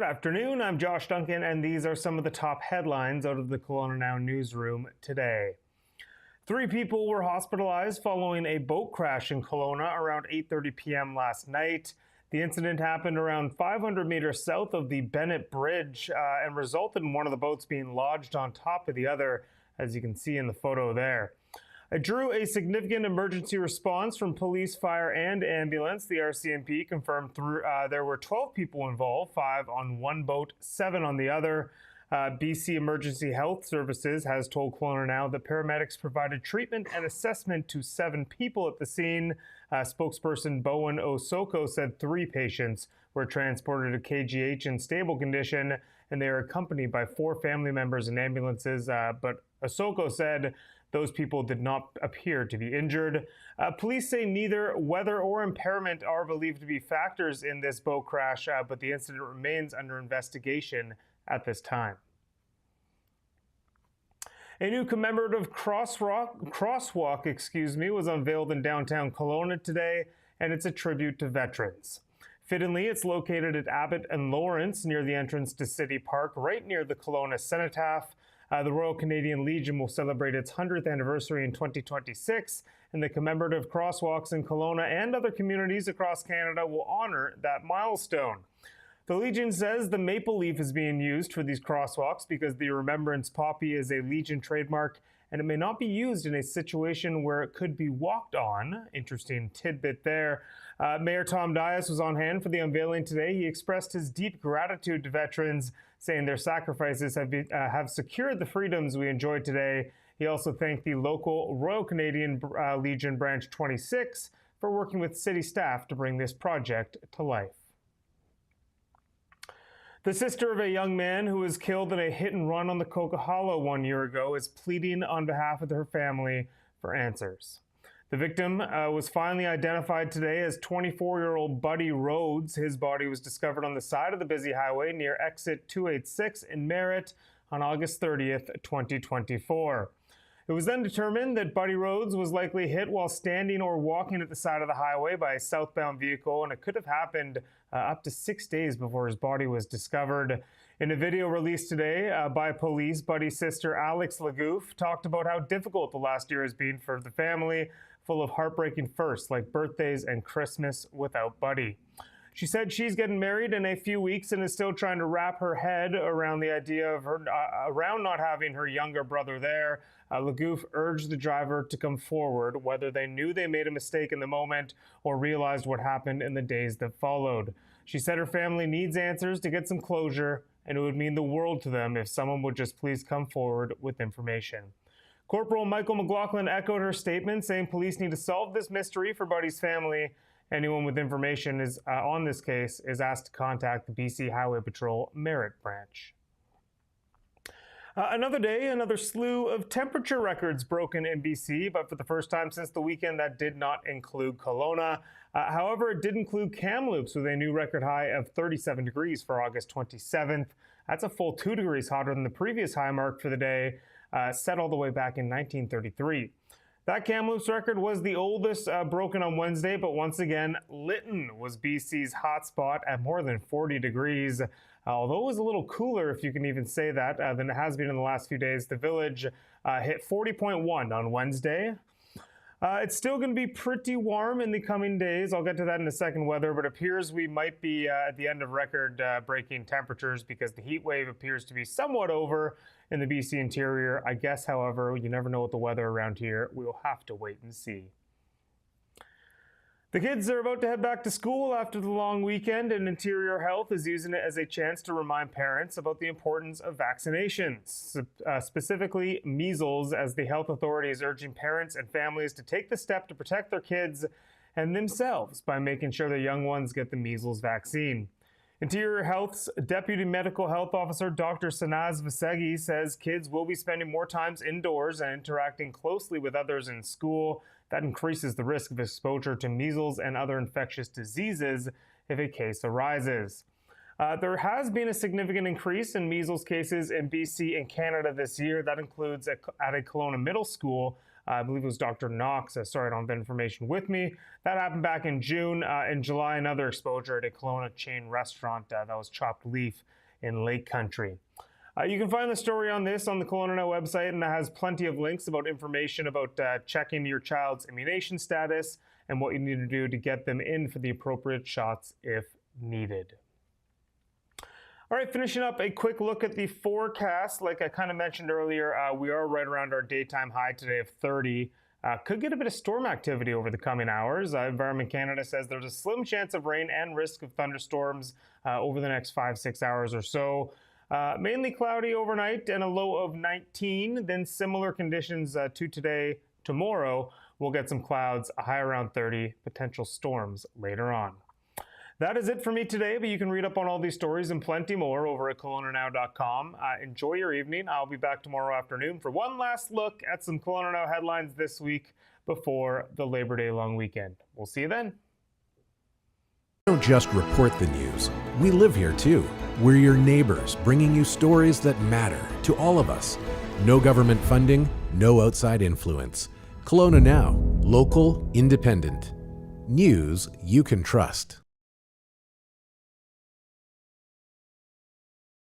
Good afternoon, I'm Josh Duncan, and these are some of the top headlines out of the Kelowna Now newsroom today. 3 people were hospitalized following a boat crash in Kelowna around 8:30 p.m. last night. The incident happened around 500 meters south of the Bennett Bridge and resulted in one of the boats being lodged on top of the other, as you can see in the photo there. It drew a significant emergency response from police, fire, and ambulance. The RCMP confirmed there were 12 people involved, 5 on one boat, 7 on the other. BC Emergency Health Services has told Kelowna Now that paramedics provided treatment and assessment to 7 people at the scene. Spokesperson Bowen Osoko said 3 patients were transported to KGH in stable condition, and they are accompanied by 4 family members and ambulances. But Osoko said those people did not appear to be injured. Police say neither weather or impairment are believed to be factors in this boat crash, but the incident remains under investigation at this time. A new commemorative crosswalk was unveiled in downtown Kelowna today, and it's a tribute to veterans. Fittingly, it's located at Abbott and Lawrence near the entrance to City Park, right near the Kelowna Cenotaph. The Royal Canadian Legion will celebrate its 100th anniversary in 2026, and the commemorative crosswalks in Kelowna and other communities across Canada will honor that milestone. The Legion says the maple leaf is being used for these crosswalks because the Remembrance Poppy is a Legion trademark, and it may not be used in a situation where it could be walked on. Interesting tidbit there. Mayor Tom Dias was on hand for the unveiling today. He expressed his deep gratitude to veterans, saying their sacrifices have secured the freedoms we enjoy today. He also thanked the local Royal Canadian Legion Branch 26 for working with city staff to bring this project to life. The sister of a young man who was killed in a hit-and-run on the Coquihalla 1 year ago is pleading on behalf of her family for answers. The victim was finally identified today as 24-year-old Buddy Rhodes. His body was discovered on the side of the busy highway near exit 286 in Merritt on August 30th, 2024. It was then determined that Buddy Rhodes was likely hit while standing or walking at the side of the highway by a southbound vehicle, and it could have happened up to 6 days before his body was discovered. In a video released today by police, Buddy's sister Alex Lagouf talked about how difficult the last year has been for the family, full of heartbreaking firsts like birthdays and Christmas without Buddy. She said she's getting married in a few weeks and is still trying to wrap her head around the idea of around not having her younger brother there. Lagouf urged the driver to come forward, whether they knew they made a mistake in the moment or realized what happened in the days that followed. She said her family needs answers to get some closure, and it would mean the world to them if someone would just please come forward with information. Corporal Michael McLaughlin echoed her statement, saying police need to solve this mystery for Buddy's family. Anyone with information on this case is asked to contact the BC Highway Patrol Merritt branch. Another day, another slew of temperature records broken in BC, but for the first time since the weekend, that did not include Kelowna. However, it did include Kamloops with a new record high of 37 degrees for August 27th. That's a full 2 degrees hotter than the previous high mark for the day, set all the way back in 1933. That Kamloops record was the oldest broken on Wednesday, but once again, Lytton was BC's hotspot at more than 40 degrees. Although it was a little cooler, if you can even say that, than it has been in the last few days. The village hit 40.1 on Wednesday. It's still going to be pretty warm in the coming days. I'll get to that in a second, weather, but it appears we might be at the end of record-breaking temperatures because the heat wave appears to be somewhat over in the BC interior. I guess, however, you never know what the weather around here. We will have to wait and see. The kids are about to head back to school after the long weekend, and Interior Health is using it as a chance to remind parents about the importance of vaccinations, specifically measles, as the health authority is urging parents and families to take the step to protect their kids and themselves by making sure their young ones get the measles vaccine. Interior Health's Deputy Medical Health Officer, Dr. Sanaz Vasegi, says kids will be spending more time indoors and interacting closely with others in school. That increases the risk of exposure to measles and other infectious diseases if a case arises. There has been a significant increase in measles cases in BC and Canada this year. That includes at a Kelowna middle school. I believe it was Dr. Knox. Sorry, I don't have the information with me. That happened back in June. In July, another exposure at a Kelowna chain restaurant that was Chopped Leaf in Lake Country. You can find the story on this on the Kelowna Now website, and it has plenty of links about information about checking your child's immunization status and what you need to do to get them in for the appropriate shots if needed. All right, finishing up a quick look at the forecast. Like I kind of mentioned earlier, we are right around our daytime high today of 30. Could get a bit of storm activity over the coming hours. Environment Canada says there's a slim chance of rain and risk of thunderstorms over the next 5-6 hours or so. Mainly cloudy overnight and a low of 19. Then similar conditions to today. Tomorrow, we'll get some clouds, a high around 30, potential storms later on. That is it for me today, but you can read up on all these stories and plenty more over at KelownaNow.com. Enjoy your evening. I'll be back tomorrow afternoon for one last look at some Kelowna Now headlines this week before the Labor Day long weekend. We'll see you then. We don't just report the news. We live here too. We're your neighbors, bringing you stories that matter to all of us. No government funding, no outside influence. Kelowna Now, local, independent. News you can trust.